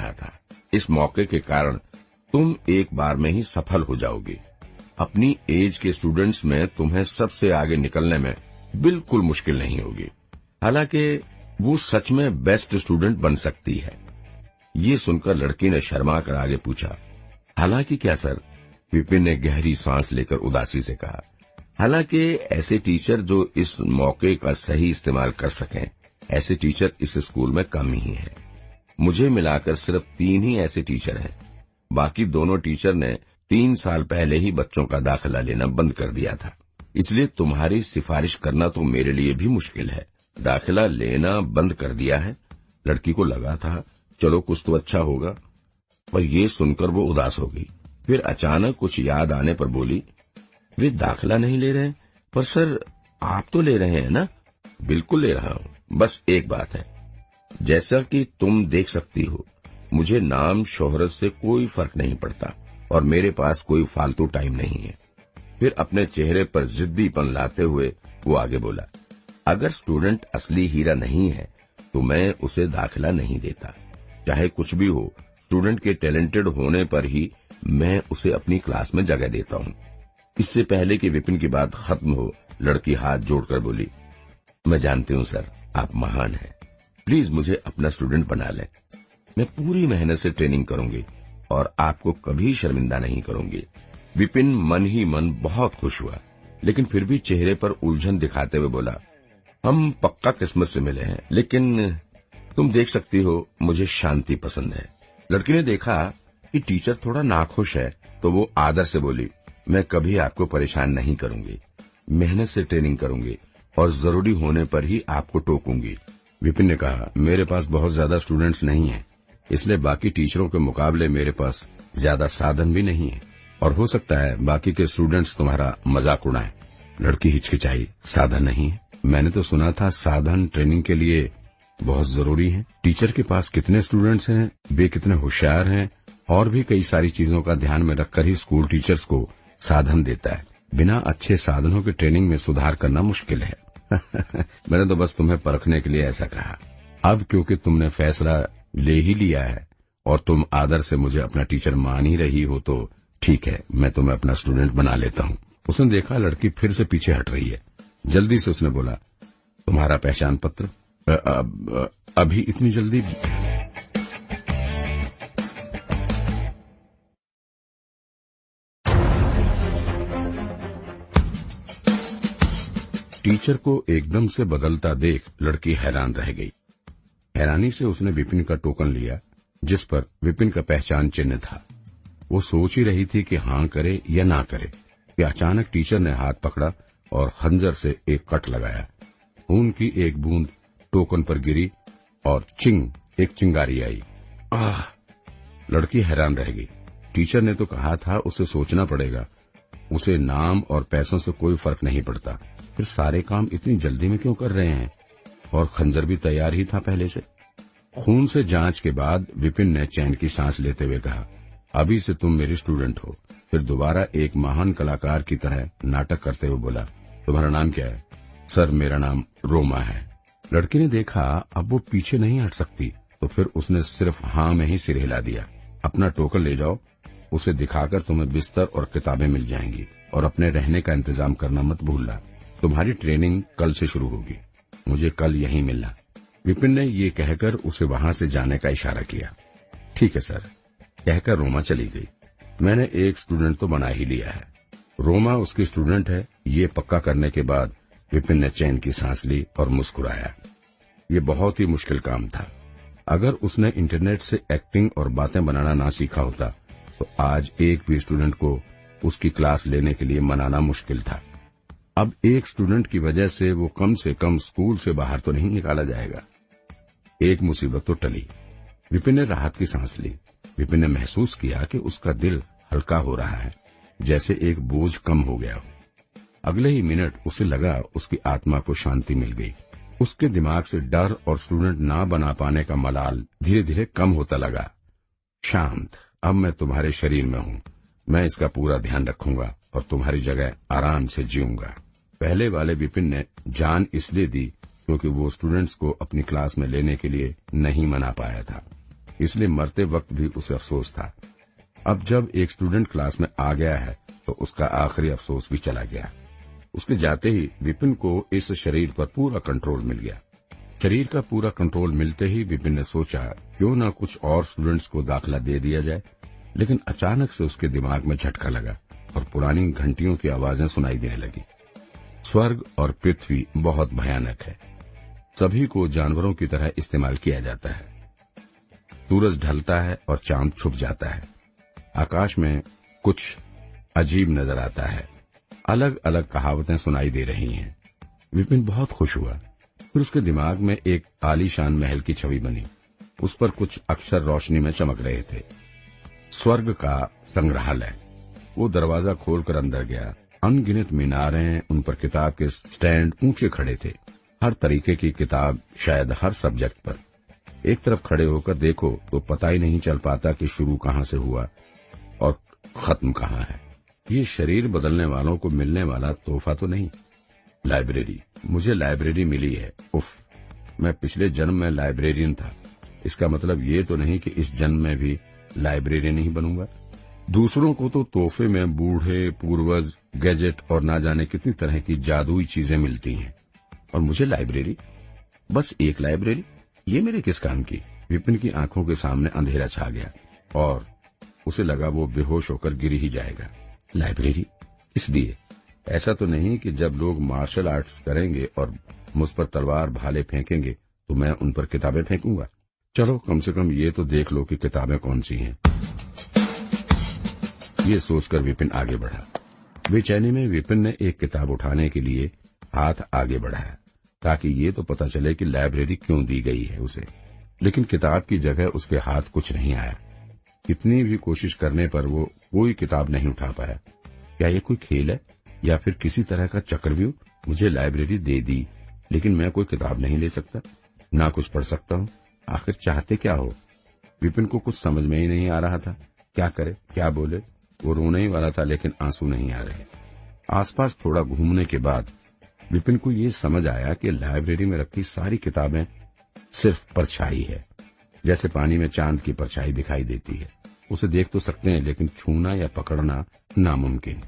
रहा था। इस मौके के कारण तुम एक बार में ही सफल हो जाओगे। अपनी एज के स्टूडेंट्स में तुम्हें सबसे आगे निकलने में बिल्कुल मुश्किल नहीं होगी। हालांकि वो सच में बेस्ट स्टूडेंट बन सकती है। ये सुनकर लड़की ने शर्मा कर आगे पूछा, हालांकि क्या सर? विपिन ने गहरी सांस लेकर उदासी से कहा, हालांकि ऐसे टीचर जो इस मौके का सही इस्तेमाल कर सकें, ऐसे टीचर इस स्कूल में कम ही हैं। मुझे मिलाकर सिर्फ 3 ही ऐसे टीचर हैं। बाकी दोनों टीचर ने 3 साल पहले ही बच्चों का दाखिला लेना बंद कर दिया था। इसलिए तुम्हारी सिफारिश करना तो मेरे लिए भी मुश्किल है। दाखिला लेना बंद कर दिया है। लड़की को लगा था चलो कुछ तो अच्छा होगा, पर ये सुनकर वो उदास हो गई। फिर अचानक कुछ याद आने पर बोली, वे दाखिला नहीं ले रहे हैं, पर सर आप तो ले रहे हैं ना? बिल्कुल ले रहा हूँ, बस एक बात है, जैसा कि तुम देख सकती हो, मुझे नाम शोहरत से कोई फर्क नहीं पड़ता और मेरे पास कोई फालतू टाइम नहीं है। फिर अपने चेहरे पर जिद्दीपन लाते हुए वो आगे बोला, अगर स्टूडेंट असली हीरा नहीं है तो मैं उसे दाखिला नहीं देता। चाहे कुछ भी हो, स्टूडेंट के टैलेंटेड होने पर ही मैं उसे अपनी क्लास में जगह देता हूँ। इससे पहले कि विपिन की बात खत्म हो, लड़की हाथ जोड़कर बोली, मैं जानती हूँ सर, आप महान हैं। प्लीज मुझे अपना स्टूडेंट बना लें। मैं पूरी मेहनत से ट्रेनिंग करूंगी और आपको कभी शर्मिंदा नहीं करूंगी। विपिन मन ही मन बहुत खुश हुआ, लेकिन फिर भी चेहरे पर उलझन दिखाते हुए बोला, हम पक्का किस्मत से मिले हैं, लेकिन तुम देख सकती हो मुझे शांति पसंद है। लड़की ने देखा कि टीचर थोड़ा नाखुश है, तो वो आदर से बोली, मैं कभी आपको परेशान नहीं करूंगी। मेहनत से ट्रेनिंग करूंगी और जरूरी होने पर ही आपको टोकूंगी। विपिन ने कहा, मेरे पास बहुत ज्यादा स्टूडेंट्स नहीं हैं, इसलिए बाकी टीचरों के मुकाबले मेरे पास ज्यादा साधन भी नहीं है और हो सकता है बाकी के स्टूडेंट्स तुम्हारा मजाक उड़ाएं। लड़की हिचकिचाई, साधन नहीं है? मैंने तो सुना था साधन ट्रेनिंग के लिए बहुत जरूरी है। टीचर के पास कितने स्टूडेंट्स हैं, वे कितने होशियार हैं और भी कई सारी चीजों का ध्यान में रखकर ही स्कूल टीचर्स को साधन देता है। बिना अच्छे साधनों के ट्रेनिंग में सुधार करना मुश्किल है। मैंने तो बस तुम्हें परखने के लिए ऐसा कहा। अब क्योंकि तुमने फैसला ले ही लिया है और तुम आदर से मुझे अपना टीचर मान ही रही हो, तो ठीक है, मैं तुम्हें अपना स्टूडेंट बना लेता हूँ। उसने देखा लड़की फिर से पीछे हट रही है। जल्दी से उसने बोला, तुम्हारा पहचान पत्र? अभी इतनी जल्दी? टीचर को एकदम से बदलता देख लड़की हैरान रह गई। हैरानी से उसने विपिन का टोकन लिया, जिस पर विपिन का पहचान चिन्ह था। वो सोच ही रही थी कि हाँ करे या ना करे कि अचानक टीचर ने हाथ पकड़ा और खंजर से एक कट लगाया। खून की एक बूंद टोकन पर गिरी और चिंग, एक चिंगारी आई। आह! लड़की हैरान रह गई। टीचर ने तो कहा था उसे सोचना पड़ेगा, उसे नाम और पैसों से कोई फर्क नहीं पड़ता, फिर सारे काम इतनी जल्दी में क्यों कर रहे हैं? और खंजर भी तैयार ही था पहले से। खून से जांच के बाद विपिन ने चैन की सांस लेते हुए कहा, अभी से तुम मेरी स्टूडेंट हो। फिर दोबारा एक महान कलाकार की तरह नाटक करते हुए बोला, तुम्हारा नाम क्या है? सर, मेरा नाम रोमा है। लड़की ने देखा अब वो पीछे नहीं हट सकती, तो फिर उसने सिर्फ हाँ में ही सिर हिला दिया। अपना टोकन ले जाओ, उसे दिखाकर तुम्हें बिस्तर और किताबें मिल जाएंगी और अपने रहने का इंतजाम करना मत भूलना। तुम्हारी ट्रेनिंग कल से शुरू होगी, मुझे कल यहीं मिलना। विपिन ने ये कहकर उसे वहां से जाने का इशारा किया। ठीक है सर, कहकर रोमा चली गई। मैंने एक स्टूडेंट तो बना ही लिया है। रोमा उसकी स्टूडेंट है, ये पक्का करने के बाद विपिन ने चैन की सांस ली और मुस्कुराया। ये बहुत ही मुश्किल काम था। अगर उसने इंटरनेट से एक्टिंग और बातें बनाना ना सीखा होता तो आज एक भी स्टूडेंट को उसकी क्लास लेने के लिए मनाना मुश्किल था। अब एक स्टूडेंट की वजह से वो कम से कम स्कूल से बाहर तो नहीं निकाला जाएगा। एक मुसीबत तो टली। विपिन ने राहत की सांस ली। विपिन ने महसूस किया कि उसका दिल हल्का हो रहा है, जैसे एक बोझ कम हो गया हो। अगले ही मिनट उसे लगा उसकी आत्मा को शांति मिल गई। उसके दिमाग से डर और स्टूडेंट ना बना पाने का मलाल धीरे धीरे कम होता लगा। शांत, अब मैं तुम्हारे शरीर में हूँ, मैं इसका पूरा ध्यान रखूंगा और तुम्हारी जगह आराम से जीऊंगा। पहले वाले विपिन ने जान इसलिए दी क्योंकि वो स्टूडेंट्स को अपनी क्लास में लेने के लिए नहीं मना पाया था। इसलिए मरते वक्त भी उसे अफसोस था। अब जब एक स्टूडेंट क्लास में आ गया है तो उसका आखिरी अफसोस भी चला गया। उसके जाते ही विपिन को इस शरीर पर पूरा कंट्रोल मिल गया। शरीर का पूरा कंट्रोल मिलते ही विपिन ने सोचा क्यों ना कुछ और स्टूडेंट्स को दाखिला दे दिया जाए, लेकिन अचानक से उसके दिमाग में झटका लगा और पुरानी घंटियों की आवाजें सुनाई देने लगी। स्वर्ग और पृथ्वी बहुत भयानक है, सभी को जानवरों की तरह इस्तेमाल किया जाता है। सूरज ढलता है और चांद छुप जाता है, आकाश में कुछ अजीब नजर आता है, अलग अलग कहावतें सुनाई दे रही हैं। विपिन बहुत खुश हुआ। फिर उसके दिमाग में एक आलीशान महल की छवि बनी, उस पर कुछ अक्षर रोशनी में चमक रहे थे। स्वर्ग का संग्रहालय। वो दरवाजा खोलकर अंदर गया। अनगिनत मीनारें, उन पर किताब के स्टैंड ऊंचे खड़े थे, हर तरीके की किताब, शायद हर सब्जेक्ट पर। एक तरफ खड़े होकर देखो तो पता ही नहीं चल पाता कि शुरू कहाँ से हुआ और खत्म कहाँ है। ये शरीर बदलने वालों को मिलने वाला तोहफा तो नहीं। लाइब्रेरी, मुझे लाइब्रेरी मिली है। उफ, मैं पिछले जन्म में लाइब्रेरियन था। इसका मतलब ये तो नहीं कि इस जन्म में भी लाइब्रेरियन ही बनूंगा। दूसरों को तो तोहफे में बूढ़े, पूर्वज, गैजेट और ना जाने कितनी तरह की जादुई चीजें मिलती हैं, और मुझे लाइब्रेरी, बस एक लाइब्रेरी, ये मेरे किस काम की। विपिन की आंखों के सामने अंधेरा छा गया और उसे लगा वो बेहोश होकर गिर ही जाएगा। लाइब्रेरी इसलिए, ऐसा तो नहीं कि जब लोग मार्शल आर्ट्स करेंगे और मुझ पर तलवार भाले फेंकेंगे तो मैं उन पर किताबें फेंकूंगा। चलो कम से कम ये तो देख लो कि किताबें कौन सी हैं। ये सोचकर विपिन आगे बढ़ा। बेचैनी में विपिन ने एक किताब उठाने के लिए हाथ आगे बढ़ाया ताकि ये तो पता चले कि लाइब्रेरी क्यों दी गई है उसे, लेकिन किताब की जगह उसके हाथ कुछ नहीं आया। कितनी भी कोशिश करने पर वो कोई किताब नहीं उठा पाया। क्या ये कोई खेल है या फिर किसी तरह का चक्रव्यूह? मुझे लाइब्रेरी दे दी, लेकिन मैं कोई किताब नहीं ले सकता, ना कुछ पढ़ सकता हूँ। आखिर चाहते क्या हो? विपिन को कुछ समझ में ही नहीं आ रहा था। क्या करे, क्या बोले? वो रोने ही वाला था, लेकिन आंसू नहीं आ रहे। आसपास थोड़ा घूमने के बाद विपिन को ये समझ आया कि लाइब्रेरी में रखी सारी किताबें सिर्फ परछाई है, जैसे पानी में चांद की परछाई दिखाई देती है। उसे देख तो सकते हैं, लेकिन छूना या पकड़ना नामुमकिन।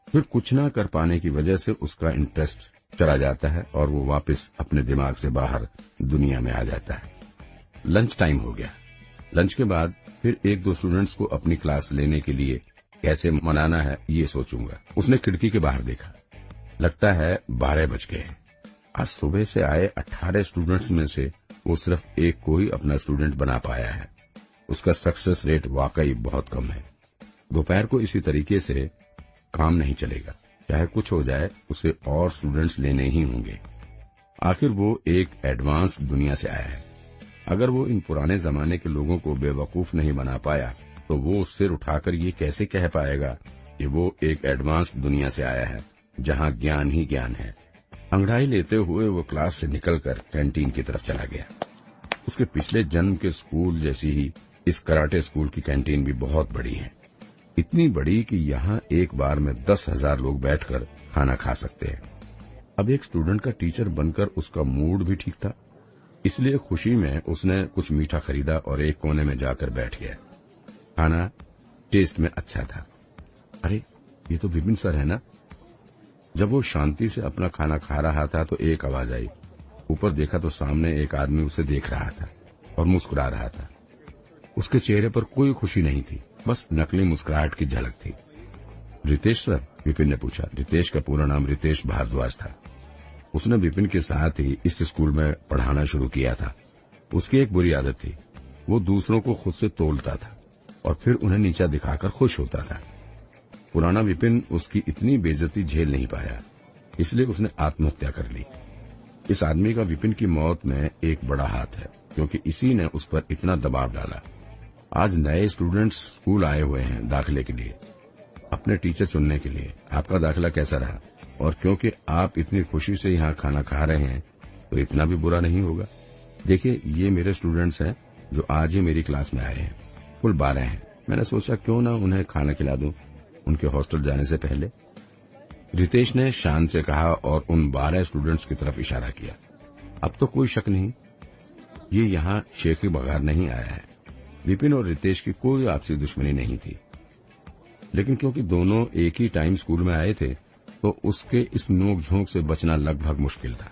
फिर कुछ ना कर पाने की वजह से उसका इंटरेस्ट चला जाता है और वो वापस अपने दिमाग से बाहर दुनिया में आ जाता है। लंच टाइम हो गया। लंच के बाद फिर एक दो स्टूडेंट्स को अपनी क्लास लेने के लिए कैसे मनाना है ये सोचूंगा। उसने खिड़की के बाहर देखा, लगता है 12 बज गए। आज सुबह से आए 18 स्टूडेंट्स में से वो सिर्फ एक को ही अपना स्टूडेंट बना पाया है। उसका सक्सेस रेट वाकई बहुत कम है। दोपहर को इसी तरीके से काम नहीं चलेगा। चाहे कुछ हो जाए, उसे और स्टूडेंट्स लेने ही होंगे। आखिर वो एक एडवांस दुनिया से आया है। अगर वो इन पुराने जमाने के लोगों को बेवकूफ नहीं बना पाया तो वो सिर उठाकर ये कैसे कह पाएगा कि वो एक एडवांस दुनिया से आया है जहाँ ज्ञान ही ज्ञान है। अंगड़ाई लेते हुए वो क्लास से निकलकर कैंटीन की तरफ चला गया। उसके पिछले जन्म के स्कूल जैसी ही इस कराटे स्कूल की कैंटीन भी बहुत बड़ी है, इतनी बड़ी कि यहाँ एक बार में 10,000 लोग बैठकर खाना खा सकते हैं। अब एक स्टूडेंट का टीचर बनकर उसका मूड भी ठीक था, इसलिए खुशी में उसने कुछ मीठा खरीदा और एक कोने में जाकर बैठ गया। खाना टेस्ट में अच्छा था। अरे, ये तो विपिन सर है ना। जब वो शांति से अपना खाना खा रहा था तो एक आवाज आई। ऊपर देखा तो सामने एक आदमी उसे देख रहा था और मुस्कुरा रहा था। उसके चेहरे पर कोई खुशी नहीं थी, बस नकली मुस्कुराहट की झलक थी। रितेश सर? विपिन ने पूछा। रितेश का पूरा नाम रितेश भारद्वाज था। उसने विपिन के साथ ही इस स्कूल में पढ़ाना शुरू किया था। उसकी एक बुरी आदत थी, वो दूसरों को खुद से तोलता था और फिर उन्हें नीचा दिखाकर खुश होता था। पुराना विपिन उसकी इतनी बेइज्जती झेल नहीं पाया, इसलिए उसने आत्महत्या कर ली। इस आदमी का विपिन की मौत में एक बड़ा हाथ है, क्योंकि इसी ने उस पर इतना दबाव डाला। आज नए स्टूडेंट्स स्कूल आए हुए हैं दाखिले के लिए, अपने टीचर चुनने के लिए। आपका दाखिला कैसा रहा? और क्योंकि आप इतनी खुशी से यहाँ खाना खा रहे हैं तो इतना भी बुरा नहीं होगा। देखिए, ये मेरे स्टूडेंट्स हैं जो आज ही मेरी क्लास में आए हैं। कुल 12 हैं। मैंने सोचा क्यों ना उन्हें खाना खिला दूं उनके हॉस्टल जाने से पहले। रितेश ने शान से कहा और उन 12 स्टूडेंट्स की तरफ इशारा किया। अब तो कोई शक नहीं, ये यहाँ शेख बगैर नहीं आया है। विपिन और रितेश की कोई आपसी दुश्मनी नहीं थी, लेकिन क्योंकि दोनों एक ही टाइम स्कूल में आए थे तो उसके इस नोक झोंक से बचना लगभग मुश्किल था।